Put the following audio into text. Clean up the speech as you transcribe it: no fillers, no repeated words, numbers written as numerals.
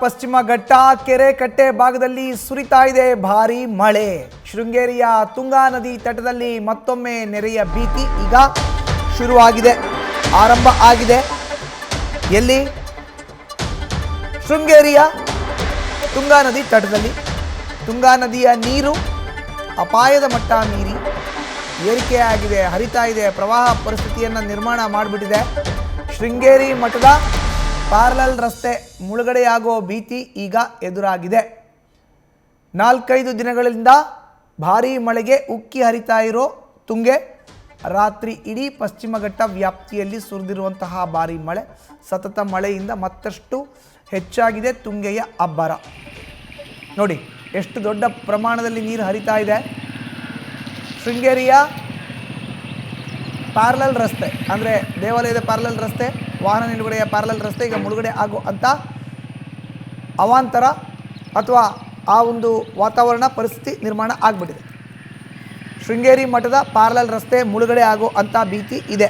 ಪಶ್ಚಿಮ ಘಟ್ಟ ಕೆರೆ ಕಟ್ಟೆ ಭಾಗದಲ್ಲಿ ಸುರಿತಾ ಇದೆ ಭಾರೀ ಮಳೆ. ಶೃಂಗೇರಿಯ ತುಂಗಾ ನದಿ ತಟದಲ್ಲಿ ಮತ್ತೊಮ್ಮೆ ನೆರೆಯ ಭೀತಿ ಈಗ ಶುರುವಾಗಿದೆ, ಆರಂಭ ಆಗಿದೆ. ಎಲ್ಲಿ? ಶೃಂಗೇರಿಯ ತುಂಗಾ ನದಿ ತಟದಲ್ಲಿ ತುಂಗಾ ನದಿಯ ನೀರು ಅಪಾಯದ ಮಟ್ಟ ಮೀರಿ ಏರಿಕೆಯಾಗಿದೆ, ಹರಿತಾ ಇದೆ. ಪ್ರವಾಹ ಪರಿಸ್ಥಿತಿಯನ್ನು ನಿರ್ಮಾಣ ಮಾಡಿಬಿಟ್ಟಿದೆ. ಶೃಂಗೇರಿ ಮಠದ ಪ್ಯಾರಲಲ್ ರಸ್ತೆ ಮುಳುಗಡೆಯಾಗುವ ಭೀತಿ ಈಗ ಎದುರಾಗಿದೆ. 4-5 ದಿನಗಳಿಂದ ಭಾರೀ ಮಳೆಗೆ ಉಕ್ಕಿ ಹರಿತಾ ಇರೋ ತುಂಗೆ ರಾತ್ರಿ ಇಡೀ ಪಶ್ಚಿಮ ಘಟ್ಟ ವ್ಯಾಪ್ತಿಯಲ್ಲಿ ಸುರಿದಿರುವಂತಹ ಭಾರೀ ಮಳೆ, ಸತತ ಮಳೆಯಿಂದ ಮತ್ತಷ್ಟು ಹೆಚ್ಚಾಗಿದೆ ತುಂಗೆಯ ಅಬ್ಬರ. ನೋಡಿ ಎಷ್ಟು ದೊಡ್ಡ ಪ್ರಮಾಣದಲ್ಲಿ ನೀರು ಹರಿತಾ ಇದೆ. ಶೃಂಗೇರಿಯ ಪ್ಯಾರಲಲ್ ರಸ್ತೆ ಅಂದರೆ ದೇವಾಲಯದ ಪ್ಯಾರಲಲ್ ರಸ್ತೆ, ವಾಹನ ನಿಲುಗಡೆಯ ಪ್ಯಾರಲಲ್ ರಸ್ತೆ ಈಗ ಮುಳುಗಡೆ ಆಗೋ ಅಂಥ ಅವಾಂತರ ಅಥವಾ ಆ ಒಂದು ವಾತಾವರಣ ಪರಿಸ್ಥಿತಿ ನಿರ್ಮಾಣ ಆಗಿಬಿಟ್ಟಿದೆ. ಶೃಂಗೇರಿ ಮಠದ ಪ್ಯಾರಲಲ್ ರಸ್ತೆ ಮುಳುಗಡೆ ಆಗೋ ಅಂಥ ಭೀತಿ ಇದೆ.